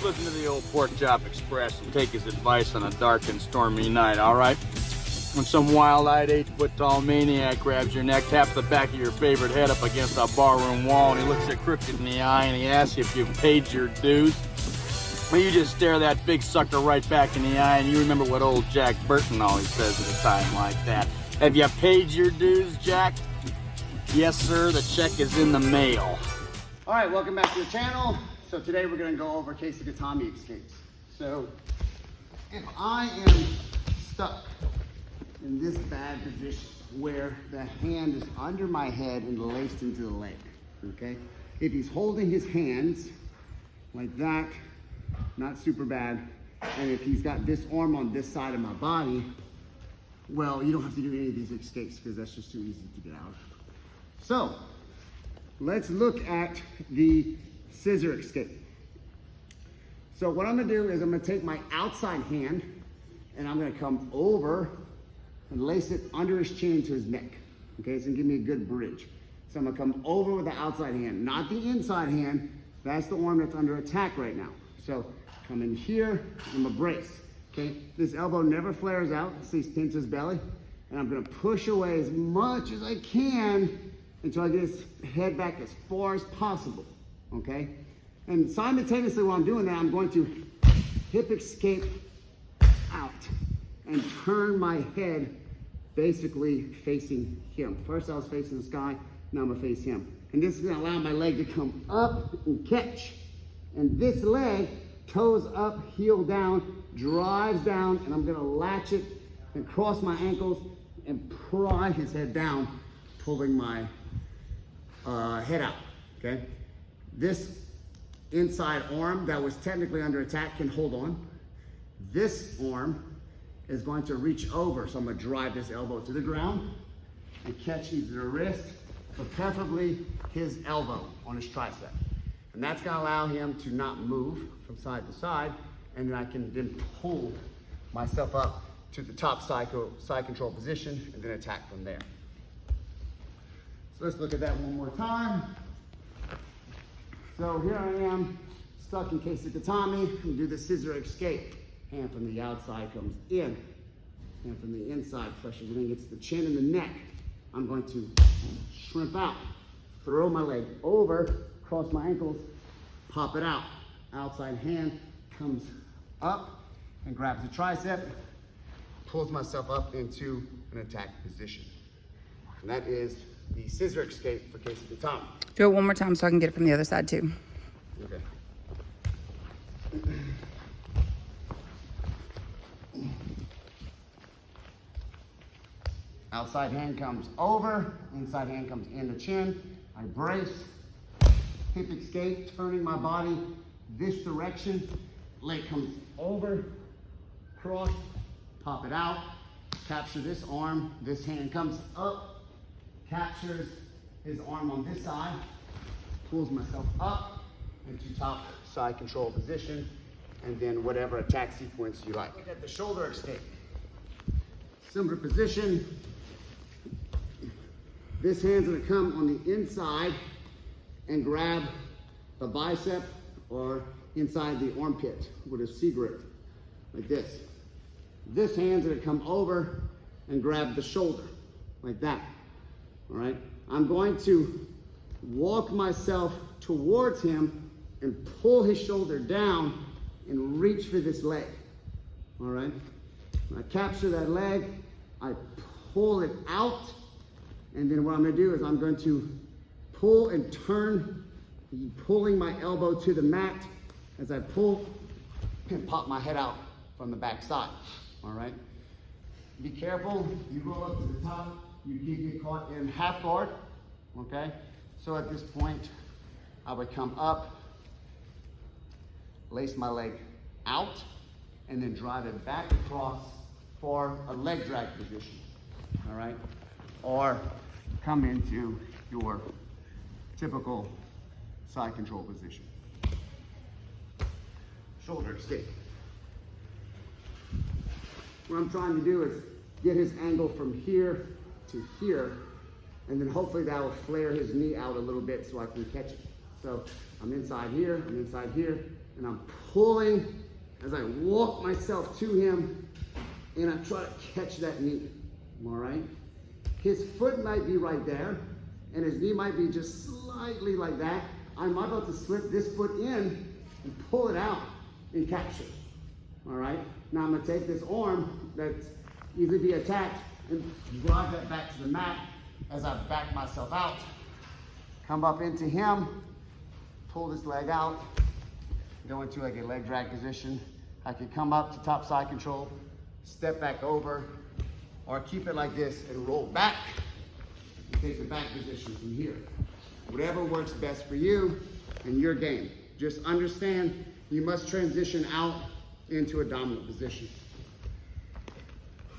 listen to the old Pork Chop Express and take his advice on a dark and stormy night, all right? When some wild-eyed 8-foot-tall maniac grabs your neck, taps the back of your favorite head up against a barroom wall, and he looks you crooked in the eye and he asks you if you've paid your dues, well, you just stare that big sucker right back in the eye and you remember what old Jack Burton always says at a time like that. Have you paid your dues, Jack? Yes, sir, the check is in the mail. All right, welcome back to the channel. So today we're gonna go over Kesa Katami escapes. So if I am stuck in this bad position where the hand is under my head and laced into the leg, okay? If he's holding his hands like that, not super bad. And if he's got this arm on this side of my body, well, you don't have to do any of these escapes because that's just too easy to get out. So let's look at the scissor escape. So what I'm gonna do is I'm gonna take my outside hand and I'm gonna come over and lace it under his chin to his neck. Okay, it's gonna give me a good bridge. So I'm gonna come over with the outside hand, not the inside hand. That's the arm that's under attack right now. So come in here, I'm gonna brace. Okay, this elbow never flares out, see, pinch his belly. And I'm gonna push away as much as I can until I get his head back as far as possible, okay? And simultaneously while I'm doing that, I'm going to hip escape out and turn my head basically facing him. First I was facing the sky, now I'm gonna face him. And this is gonna allow my leg to come up and catch. And this leg, toes up, heel down, drives down, and I'm gonna latch it and cross my ankles and pry his head down, pulling my head out, okay? This inside arm that was technically under attack can hold on. This arm is going to reach over, so I'm gonna drive this elbow to the ground and catch either the wrist, but preferably his elbow on his tricep. And that's gonna allow him to not move from side to side, and then I can then pull myself up to the top side control position and then attack from there. So let's look at that one more time. So here I am, stuck in Kesa Katami. We do the scissor escape. Hand from the outside comes in. Hand from the inside pressures and then gets the chin and the neck. I'm going to shrimp out, throw my leg over, cross my ankles, pop it out. Outside hand comes up and grabs the tricep, pulls myself up into an attack position. And that is the scissor escape for Kesa Katami. Do it one more time so I can get it from the other side too. Okay. Outside hand comes over, inside hand comes in the chin. I brace, hip escape, turning my body this direction. Leg comes over, cross, pop it out, capture this arm. This hand comes up, captures his arm on this side, pulls myself up into top side control position, and then whatever attack sequence you like. Look at the shoulder escape. Similar position. This hand's gonna come on the inside and grab the bicep or inside the armpit with a C grip, like this. This hand's gonna come over and grab the shoulder, like that. All right, I'm going to walk myself towards him and pull his shoulder down and reach for this leg. All right, when I capture that leg, I pull it out, and then what I'm gonna do is I'm going to pull and turn, pulling my elbow to the mat as I pull and pop my head out from the back side. All right, be careful, you roll up to the top, you can get caught in half guard, okay? So at this point, I would come up, lace my leg out, and then drive it back across for a leg drag position, all right? Or come into your typical side control position. Shoulder escape. What I'm trying to do is get his angle from here to here, and then hopefully that will flare his knee out a little bit so I can catch it. So I'm inside here, and I'm pulling as I walk myself to him, and I try to catch that knee, all right? His foot might be right there, and his knee might be just slightly like that. I'm about to slip this foot in and pull it out and capture, all right? Now I'm gonna take this arm that's easily be attacked and drive that back to the mat as I back myself out. Come up into him, pull this leg out, go into like a leg drag position. I can come up to top side control, step back over, or keep it like this and roll back and take the back position from here. Whatever works best for you and your game. Just understand you must transition out into a dominant position.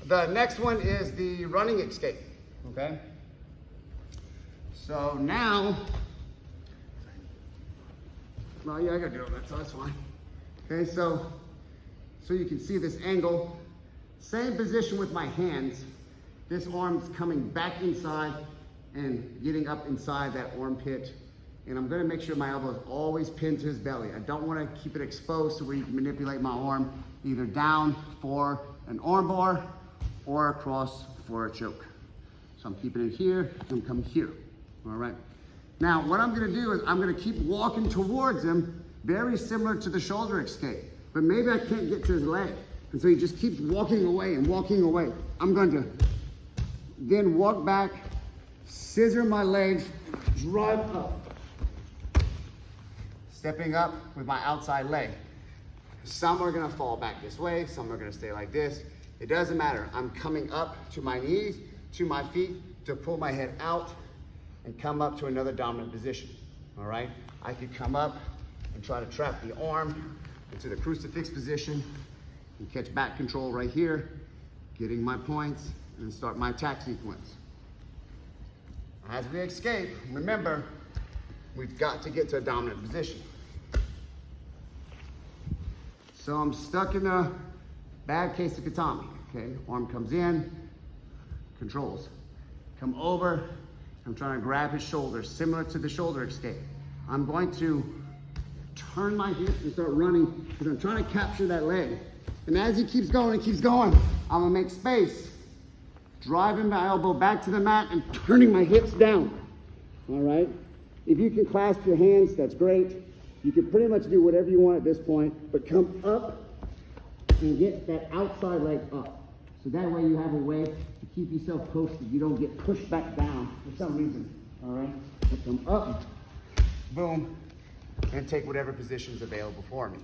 The next one is the running escape, okay? So now, well, yeah, I gotta do it, so that's fine. Okay, so you can see this angle. Same position with my hands. This arm's coming back inside and getting up inside that armpit. And I'm gonna make sure my elbow is always pinned to his belly. I don't wanna keep it exposed to where you can manipulate my arm either down for an arm bar or across for a choke. So I'm keeping it here, I'm coming here, all right? Now, what I'm gonna do is I'm gonna keep walking towards him, very similar to the shoulder escape, but maybe I can't get to his leg. And so he just keeps walking away and walking away. I'm going to then walk back, scissor my legs, drive up. Stepping up with my outside leg. Some are gonna fall back this way, some are gonna stay like this. It doesn't matter. I'm coming up to my knees, to my feet, to pull my head out and come up to another dominant position, all right? I could come up and try to trap the arm into the crucifix position and catch back control right here, getting my points, and start my attack sequence. As we escape, remember, we've got to get to a dominant position. So I'm stuck in a bad Kesa Katami, okay? Arm comes in, controls. Come over, I'm trying to grab his shoulder, similar to the shoulder escape. I'm going to turn my hips and start running because I'm trying to capture that leg. And as he keeps going, I'm gonna make space, driving my elbow back to the mat and turning my hips down, all right? If you can clasp your hands, that's great. You can pretty much do whatever you want at this point, but come up and get that outside leg up. So that way you have a way to keep yourself posted. You don't get pushed back down for some reason, all right? So come up, boom, and take whatever position is available for me.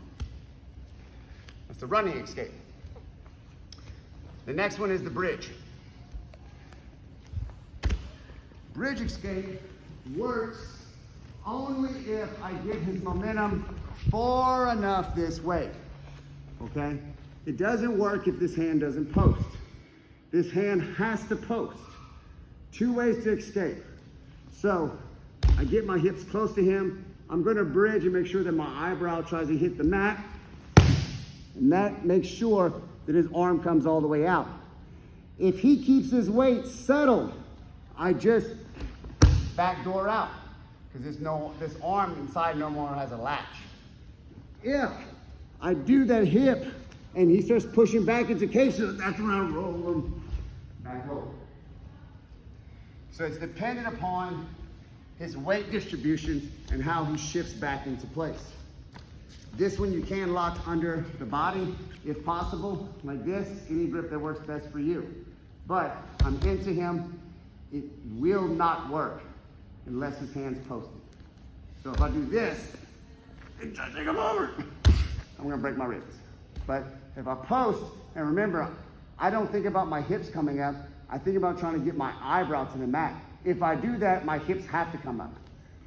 That's the running escape. The next one is the bridge. Bridge escape works only if I get his momentum far enough this way, okay? It doesn't work if this hand doesn't post. This hand has to post. Two ways to escape. So I get my hips close to him. I'm gonna bridge and make sure that my eyebrow tries to hit the mat. And that makes sure that his arm comes all the way out. If he keeps his weight settled, I just backdoor out. Because this arm inside no more has a latch. If I do that hip and he starts pushing back into Kesa, that's when I roll him back over. So it's dependent upon his weight distribution and how he shifts back into place. This one you can lock under the body if possible, like this, any grip that works best for you. But I'm into him, it will not work unless his hand's posted. So if I do this, and try to take him over, I'm gonna break my ribs. But if I post, and remember, I don't think about my hips coming up, I think about trying to get my eyebrow to the mat. If I do that, my hips have to come up.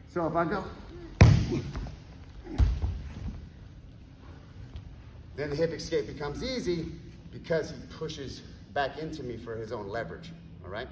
So if I go, then the hip escape becomes easy because he pushes back into me for his own leverage, all right?